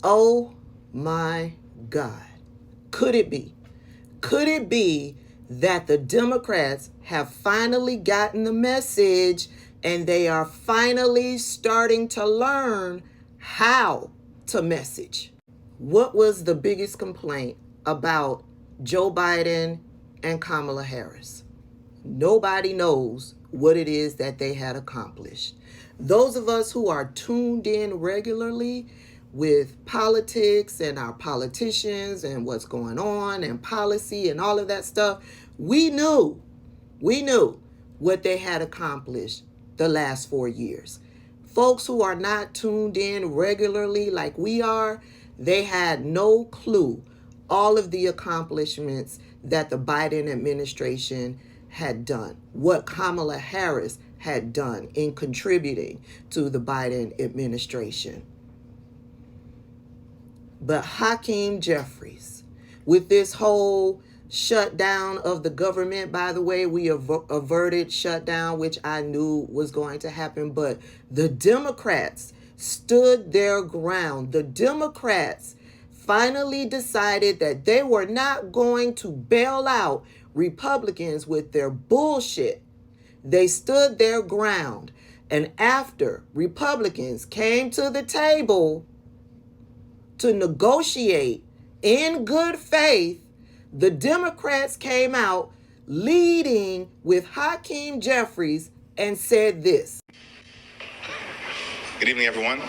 Oh my God. Could it be? Could it be that the Democrats have finally gotten the message and they are finally starting to learn how to message? What was the biggest complaint about Joe Biden and Kamala Harris? Nobody knows what it is that they had accomplished. Those of us who are tuned in regularly with politics and our politicians and what's going on and policy and all of that stuff, we knew what they had accomplished the last 4 years. Folks who are not tuned in regularly like we are, they had no clue all of the accomplishments that the Biden administration had done, what Kamala Harris had done in contributing to the Biden administration. But Hakeem Jeffries, with this whole shutdown of the government, by the way, we averted shutdown, which I knew was going to happen, but the Democrats stood their ground. The Democrats finally decided that they were not going to bail out Republicans with their bullshit. They stood their ground. And after Republicans came to the table to negotiate in good faith, the Democrats came out leading with Hakeem Jeffries and said this. Good evening, everyone.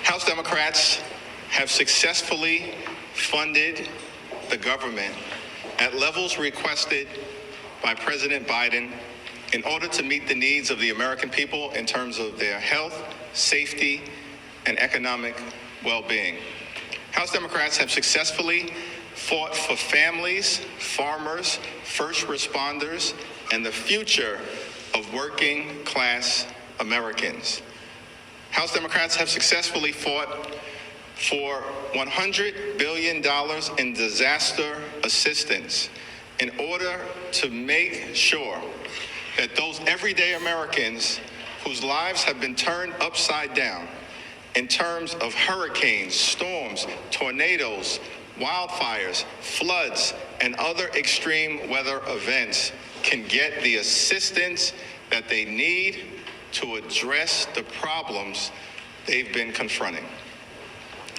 House Democrats have successfully funded the government at levels requested by President Biden in order to meet the needs of the American people in terms of their health, safety, and economic well-being. House Democrats have successfully fought for families, farmers, first responders, and the future of working class Americans. House Democrats have successfully fought for $100 billion in disaster assistance in order to make sure that those everyday Americans whose lives have been turned upside down in terms of hurricanes, storms, tornadoes, wildfires, floods, and other extreme weather events can get the assistance that they need to address the problems they've been confronting.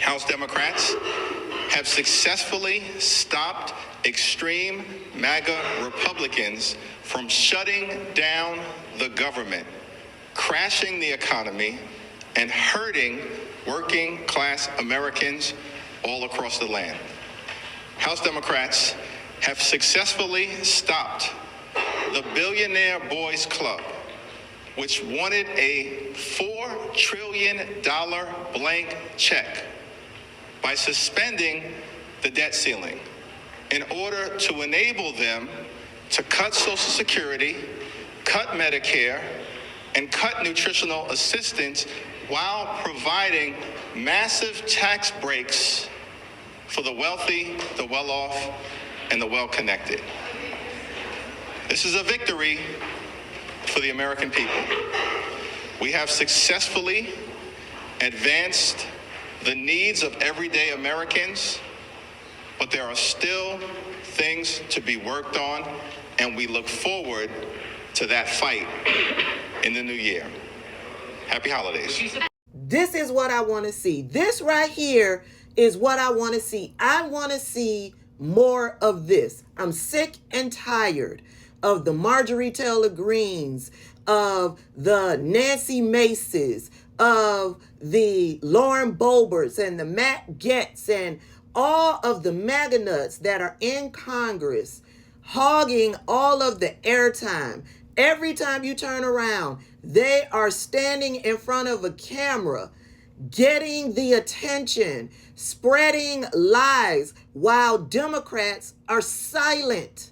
House Democrats have successfully stopped extreme MAGA Republicans from shutting down the government, crashing the economy, and hurting working class Americans all across the land. House Democrats have successfully stopped the Billionaire Boys Club, which wanted a $4 trillion blank check, by suspending the debt ceiling in order to enable them to cut Social Security, cut Medicare, and cut nutritional assistance while providing massive tax breaks for the wealthy, the well-off, and the well-connected. This is a victory for the American people. We have successfully advanced the needs of everyday Americans, but there are still things to be worked on, and we look forward to that fight in the new year. Happy holidays. This is what I want to see. This right here is what I want to see. I want to see more of this. I'm sick and tired of the Marjorie Taylor Greens, of the Nancy Maces, of the Lauren Boeberts and the Matt Gaetz and all of the MAGA nuts that are in Congress hogging all of the airtime. Every time you turn around, they are standing in front of a camera, getting the attention, spreading lies while Democrats are silent.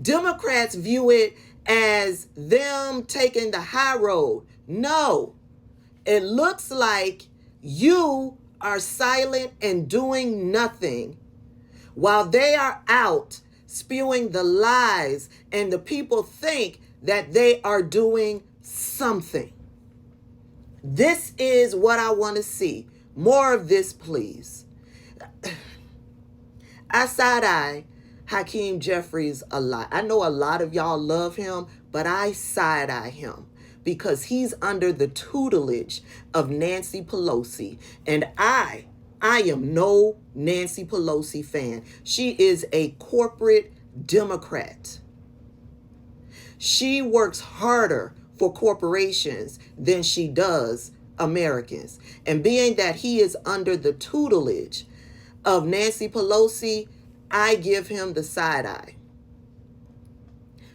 Democrats view it as them taking the high road. No, it looks like you are silent and doing nothing while they are out spewing the lies, and the people think that they are doing something. This is what I want to see. More of this, please. I side-eye Hakeem Jeffries a lot. I know a lot of y'all love him, but I side-eye him because he's under the tutelage of Nancy Pelosi. And I am no Nancy Pelosi fan. She is a corporate Democrat. She works harder for corporations than she does Americans. And being that he is under the tutelage of Nancy Pelosi, I give him the side eye.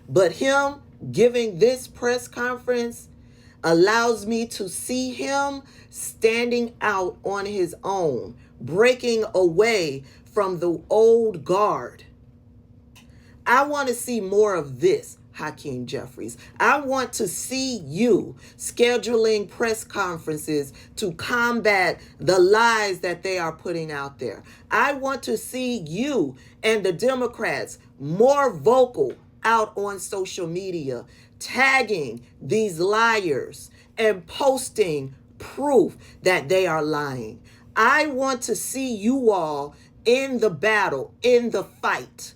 But him giving this press conference allows me to see him standing out on his own, breaking away from the old guard. I want to see more of this, Hakeem Jeffries. I want to see you scheduling press conferences to combat the lies that they are putting out there. I want to see you and the Democrats more vocal out on social media, tagging these liars and posting proof that they are lying. I want to see you all in the battle, in the fight,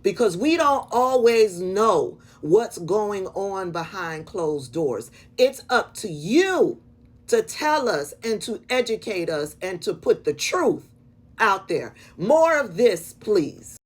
because we don't always know what's going on behind closed doors. It's up to you to tell us and to educate us and to put the truth out there. More of this, please.